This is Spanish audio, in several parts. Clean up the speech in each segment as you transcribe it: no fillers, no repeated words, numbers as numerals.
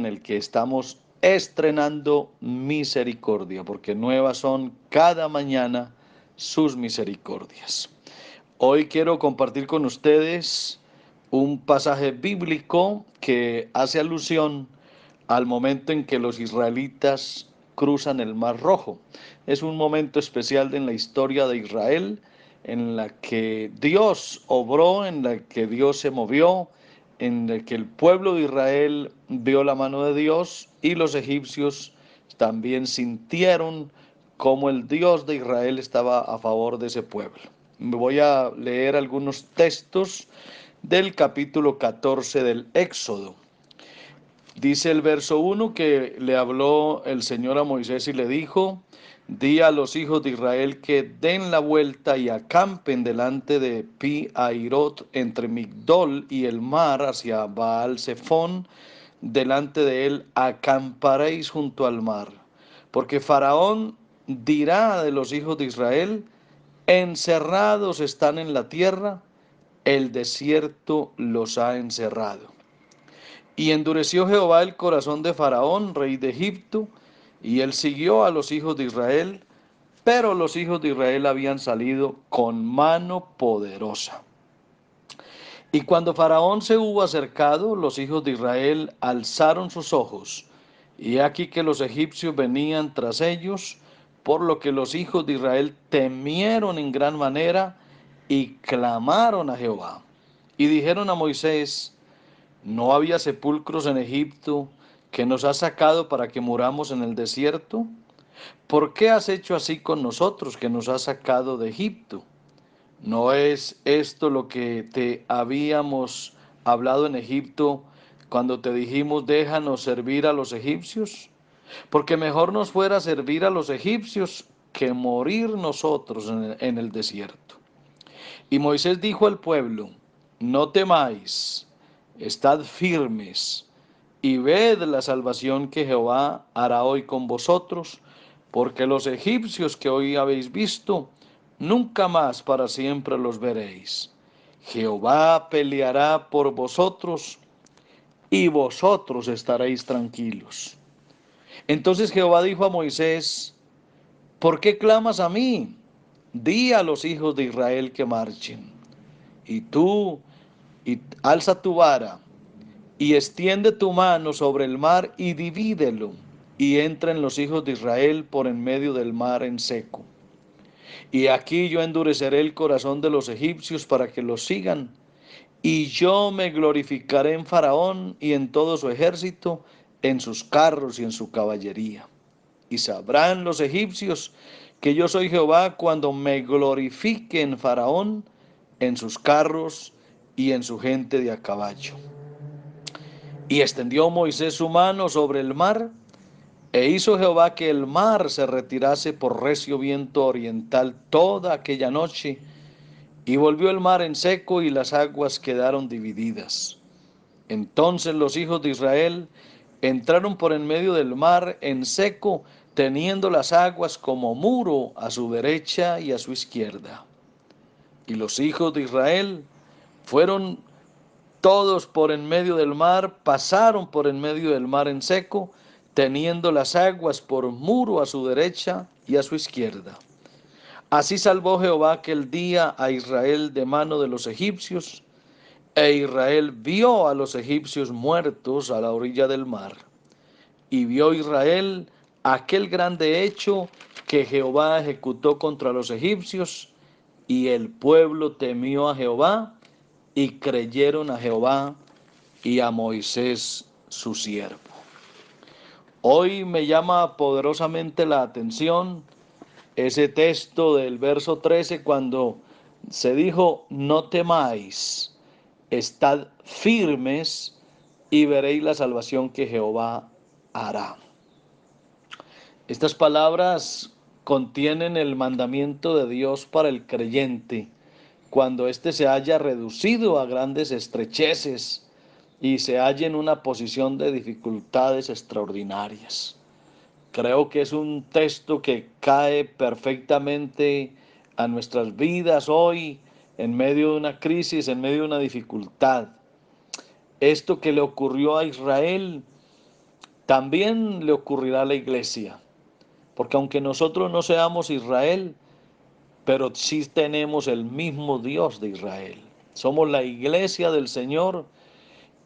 en el que estamos estrenando misericordia, porque nuevas son cada mañana sus misericordias. Hoy quiero compartir con ustedes un pasaje bíblico que hace alusión al momento en que los israelitas cruzan el Mar Rojo. Es un momento especial en la historia de Israel, en la que Dios obró, en la que Dios se movió, en el que el pueblo de Israel vio la mano de Dios y los egipcios también sintieron como el Dios de Israel estaba a favor de ese pueblo. Me voy a leer algunos textos del capítulo 14 del Éxodo. Dice el verso 1 que le habló el Señor a Moisés y le dijo: di a los hijos de Israel que den la vuelta y acampen delante de Pi Hairot, entre Migdol y el mar, hacia Baal Zephón. Delante de él acamparéis junto al mar, porque Faraón dirá de los hijos de Israel: encerrados están en la tierra, el desierto los ha encerrado. Y endureció Jehová el corazón de Faraón, rey de Egipto, y él siguió a los hijos de Israel, pero los hijos de Israel habían salido con mano poderosa. Y cuando Faraón se hubo acercado, los hijos de Israel alzaron sus ojos, y he aquí que los egipcios venían tras ellos, por lo que los hijos de Israel temieron en gran manera y clamaron a Jehová. Y dijeron a Moisés: ¿no había sepulcros en Egipto que nos has sacado para que muramos en el desierto? ¿Por qué has hecho así con nosotros, que nos has sacado de Egipto? ¿No es esto lo que te habíamos hablado en Egipto cuando te dijimos: déjanos servir a los egipcios? Porque mejor nos fuera servir a los egipcios que morir nosotros en el desierto. Y Moisés dijo al pueblo: no temáis, estad firmes y ved la salvación que Jehová hará hoy con vosotros, porque los egipcios que hoy habéis visto, nunca más para siempre los veréis. Jehová peleará por vosotros y vosotros estaréis tranquilos. Entonces Jehová dijo a Moisés: ¿por qué clamas a mí? Di a los hijos de Israel que marchen. Y tú, alza tu vara y extiende tu mano sobre el mar y divídelo, y entren los hijos de Israel por en medio del mar en seco. Y aquí yo endureceré el corazón de los egipcios para que los sigan, y yo me glorificaré en Faraón y en todo su ejército, en sus carros y en su caballería. Y sabrán los egipcios que yo soy Jehová cuando me glorifique en Faraón, en sus carros y en su gente de a caballo. Y extendió Moisés su mano sobre el mar, e hizo Jehová que el mar se retirase por recio viento oriental toda aquella noche, y volvió el mar en seco, y las aguas quedaron divididas. Entonces los hijos de Israel entraron por en medio del mar en seco, teniendo las aguas como muro a su derecha y a su izquierda. Y los hijos de Israel fueron todos por en medio del mar, pasaron por en medio del mar en seco, teniendo las aguas por muro a su derecha y a su izquierda. Así salvó Jehová aquel día a Israel de mano de los egipcios, e Israel vio a los egipcios muertos a la orilla del mar. Y vio Israel aquel grande hecho que Jehová ejecutó contra los egipcios, y el pueblo temió a Jehová, y creyeron a Jehová y a Moisés su siervo. Hoy me llama poderosamente la atención ese texto del verso 13, cuando se dijo: no temáis, estad firmes y veréis la salvación que Jehová hará. Estas palabras contienen el mandamiento de Dios para el creyente cuando éste se haya reducido a grandes estrecheces y se halla en una posición de dificultades extraordinarias. Creo que es un texto que cae perfectamente a nuestras vidas hoy, en medio de una crisis, en medio de una dificultad. Esto que le ocurrió a Israel también le ocurrirá a la iglesia, porque aunque nosotros no seamos Israel, pero sí tenemos el mismo Dios de Israel. Somos la iglesia del Señor,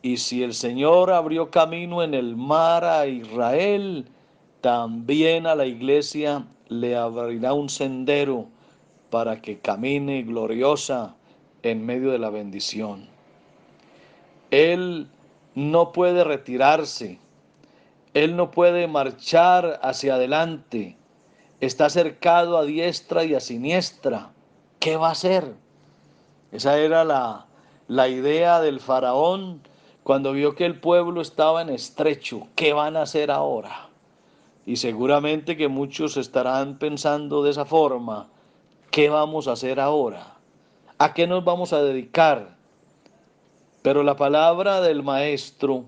y si el Señor abrió camino en el mar a Israel, también a la iglesia le abrirá un sendero para que camine gloriosa en medio de la bendición. Él no puede retirarse, él no puede marchar hacia adelante, está cercado a diestra y a siniestra. ¿Qué va a hacer? Esa era la idea del faraón cuando vio que el pueblo estaba en estrecho. ¿Qué van a hacer ahora? Y seguramente que muchos estarán pensando de esa forma. ¿Qué vamos a hacer ahora? ¿A qué nos vamos a dedicar? Pero la palabra del maestro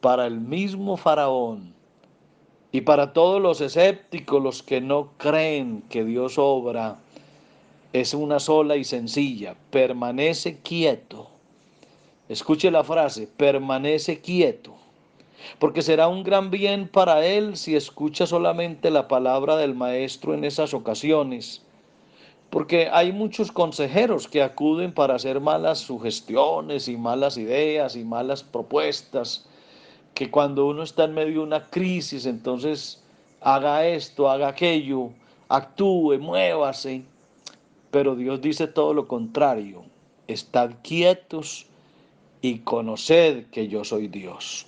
para el mismo faraón y para todos los escépticos, los que no creen que Dios obra, es una sola y sencilla: permanece quieto. Escuche la frase: permanece quieto, porque será un gran bien para él si escucha solamente la palabra del maestro en esas ocasiones. Porque hay muchos consejeros que acuden para hacer malas sugestiones y malas ideas y malas propuestas, que cuando uno está en medio de una crisis, entonces haga esto, haga aquello, actúe, muévase. Pero Dios dice todo lo contrario: estad quietos y conoced que yo soy Dios.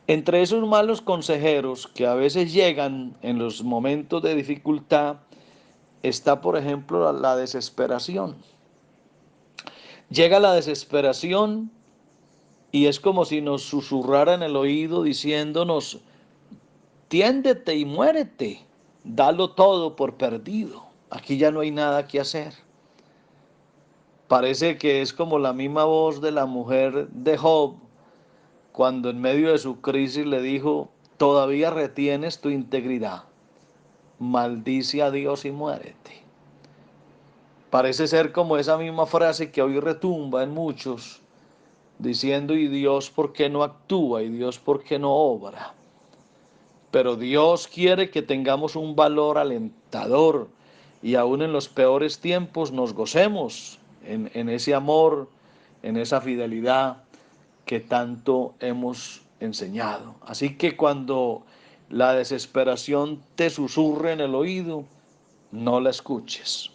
Entre esos malos consejeros que a veces llegan en los momentos de dificultad está, por ejemplo, la desesperación. Llega la desesperación y es como si nos susurrara en el oído diciéndonos: tiéndete y muérete, dalo todo por perdido, aquí ya no hay nada que hacer. Parece que es como la misma voz de la mujer de Job, cuando en medio de su crisis le dijo: todavía retienes tu integridad, maldice a Dios y muérete. Parece ser como esa misma frase que hoy retumba en muchos, diciendo: ¿y Dios por qué no actúa? ¿Y Dios por qué no obra? Pero Dios quiere que tengamos un valor alentador y aún en los peores tiempos nos gocemos en ese amor, en esa fidelidad que tanto hemos enseñado. Así que cuando la desesperación te susurre en el oído, no la escuches.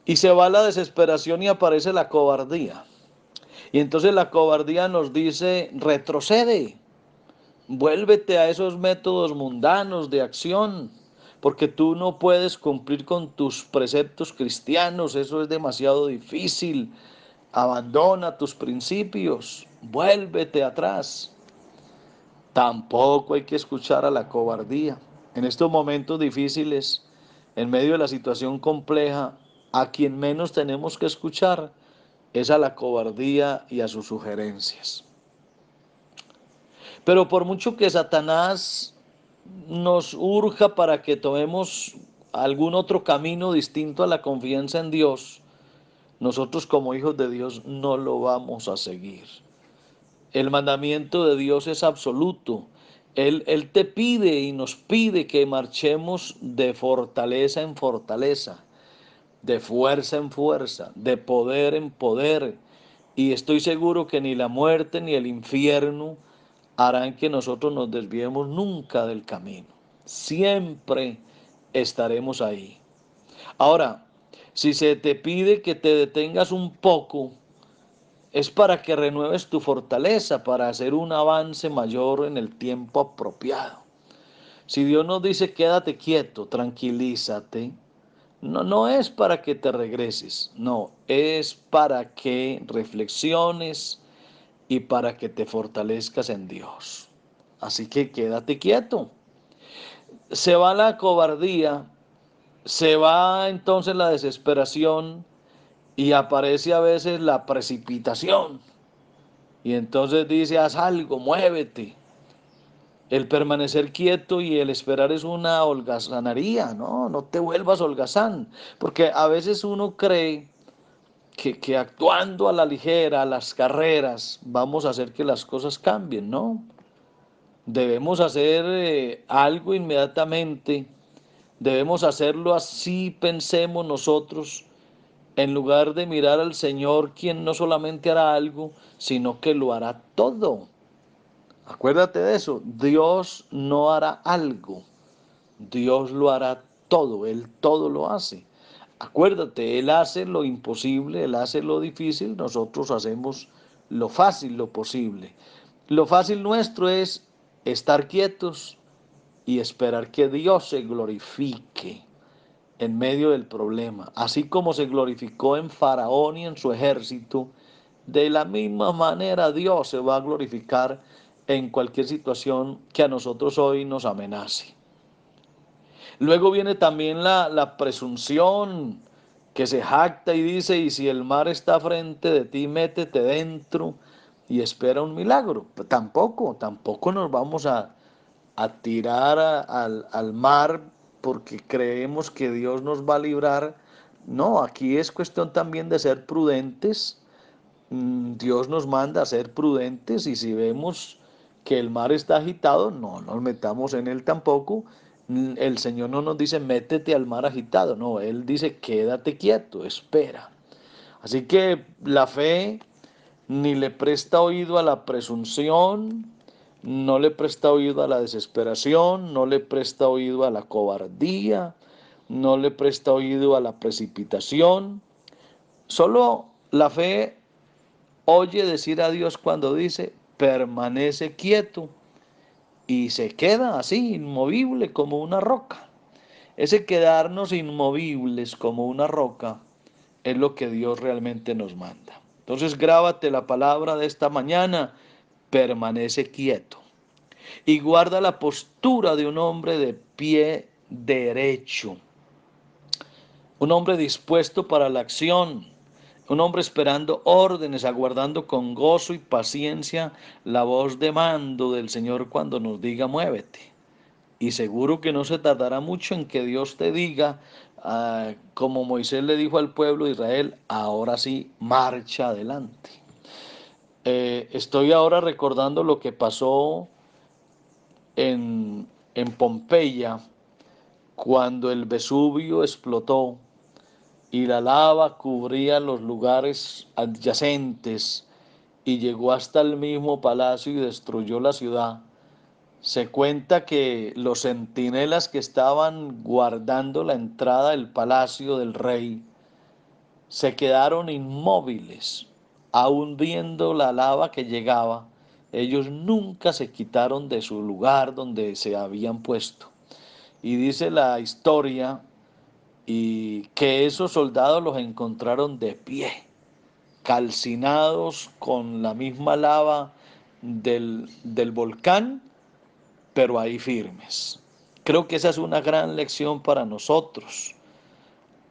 Y se va la desesperación y aparece la cobardía. Y entonces la cobardía nos dice: retrocede, vuélvete a esos métodos mundanos de acción, porque tú no puedes cumplir con tus preceptos cristianos, eso es demasiado difícil. Abandona tus principios, vuélvete atrás. Tampoco hay que escuchar a la cobardía. En estos momentos difíciles, en medio de la situación compleja, a quien menos tenemos que escuchar es a la cobardía y a sus sugerencias. Pero por mucho que Satanás nos urja para que tomemos algún otro camino distinto a la confianza en Dios, nosotros como hijos de Dios no lo vamos a seguir. El mandamiento de Dios es absoluto. Él te pide y nos pide que marchemos de fortaleza en fortaleza, de fuerza en fuerza, de poder en poder. Y estoy seguro que ni la muerte ni el infierno harán que nosotros nos desviemos nunca del camino. Siempre estaremos ahí. Ahora, si se te pide que te detengas un poco, es para que renueves tu fortaleza, para hacer un avance mayor en el tiempo apropiado. Si Dios nos dice quédate quieto, tranquilízate, no es para que te regreses, no, es para que reflexiones y para que te fortalezcas en Dios. Así que quédate quieto. Se va la cobardía, se va entonces la desesperación y aparece a veces la precipitación. Y entonces dice: haz algo, muévete. El permanecer quieto y el esperar es una holgazanería, ¿no? No te vuelvas holgazán, porque a veces uno cree que actuando a la ligera, a las carreras, vamos a hacer que las cosas cambien, ¿no? Debemos hacer algo inmediatamente. Debemos hacerlo así, pensemos nosotros, en lugar de mirar al Señor, quien no solamente hará algo, sino que lo hará todo. Acuérdate de eso, Dios no hará algo, Dios lo hará todo, Él todo lo hace. Acuérdate, Él hace lo imposible, Él hace lo difícil, nosotros hacemos lo fácil, lo posible. Lo fácil nuestro es estar quietos y esperar que Dios se glorifique en medio del problema. Así como se glorificó en Faraón y en su ejército, de la misma manera Dios se va a glorificar en cualquier situación que a nosotros hoy nos amenace. Luego viene también la presunción que se jacta y dice, y si el mar está frente de ti, métete dentro y espera un milagro. Tampoco nos vamos a tirar al mar porque creemos que Dios nos va a librar. No, aquí es cuestión también de ser prudentes. Dios nos manda a ser prudentes y si vemos que el mar está agitado, no nos metamos en él tampoco. El Señor no nos dice métete al mar agitado, no, Él dice quédate quieto, espera. Así que la fe ni le presta oído a la presunción, no le presta oído a la desesperación, no le presta oído a la cobardía, no le presta oído a la precipitación. Solo la fe oye decir a Dios cuando dice, permanece quieto y se queda así, inmovible como una roca. Ese quedarnos inmovibles como una roca es lo que Dios realmente nos manda. Entonces grábate la palabra de esta mañana, permanece quieto y guarda la postura de un hombre de pie derecho, un hombre dispuesto para la acción, un hombre esperando órdenes, aguardando con gozo y paciencia la voz de mando del Señor cuando nos diga muévete. Y seguro que no se tardará mucho en que Dios te diga, como Moisés le dijo al pueblo de Israel, ahora sí, marcha adelante. Estoy ahora recordando lo que pasó en Pompeya, cuando el Vesubio explotó y la lava cubría los lugares adyacentes y llegó hasta el mismo palacio y destruyó la ciudad. Se cuenta que los centinelas que estaban guardando la entrada del palacio del rey se quedaron inmóviles, aún viendo la lava que llegaba. Ellos nunca se quitaron de su lugar donde se habían puesto. Y dice la historia y que esos soldados los encontraron de pie, calcinados con la misma lava del volcán, pero ahí firmes. Creo que esa es una gran lección para nosotros.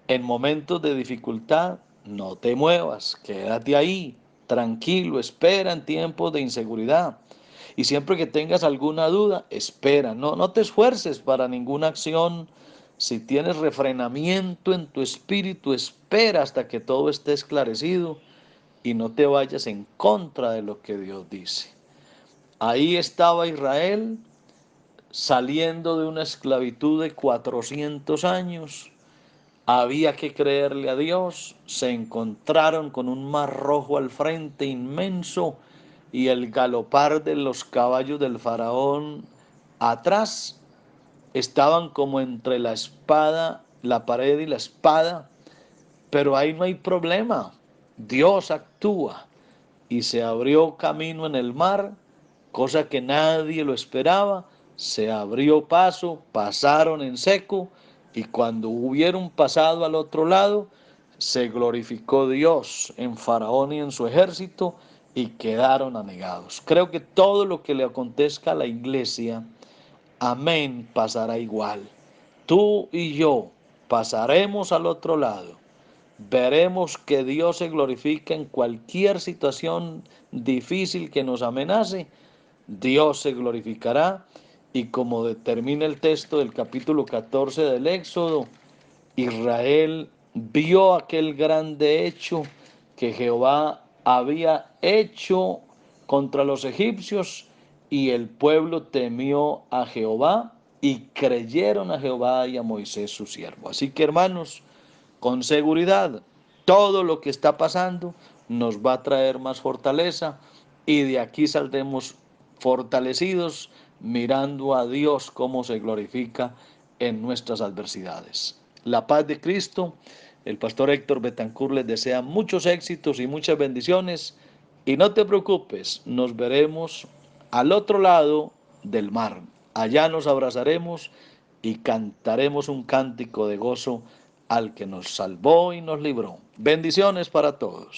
En momentos de dificultad, no te muevas, quédate ahí, tranquilo, espera en tiempos de inseguridad. Y siempre que tengas alguna duda, espera, no te esfuerces para ninguna acción. Si tienes refrenamiento en tu espíritu, espera hasta que todo esté esclarecido y no te vayas en contra de lo que Dios dice. Ahí estaba Israel saliendo de una esclavitud de 400 años. Había que creerle a Dios, se encontraron con un mar rojo al frente inmenso y el galopar de los caballos del faraón atrás. Estaban como entre la espada, la pared y la espada, pero ahí no hay problema. Dios actúa y se abrió camino en el mar, cosa que nadie lo esperaba. Se abrió paso, pasaron en seco y cuando hubieron pasado al otro lado, se glorificó Dios en Faraón y en su ejército y quedaron anegados. Creo que todo lo que le acontezca a la iglesia, amén, pasará igual. Tú y yo pasaremos al otro lado. Veremos que Dios se glorifica en cualquier situación difícil que nos amenace. Dios se glorificará y como determina el texto del capítulo 14 del Éxodo, Israel vio aquel grande hecho que Jehová había hecho contra los egipcios y el pueblo temió a Jehová y creyeron a Jehová y a Moisés su siervo. Así que hermanos, con seguridad, todo lo que está pasando nos va a traer más fortaleza y de aquí saldremos fortalecidos mirando a Dios cómo se glorifica en nuestras adversidades. La paz de Cristo, el pastor Héctor Betancourt les desea muchos éxitos y muchas bendiciones y no te preocupes, nos veremos al otro lado del mar. Allá nos abrazaremos y cantaremos un cántico de gozo al que nos salvó y nos libró. Bendiciones para todos.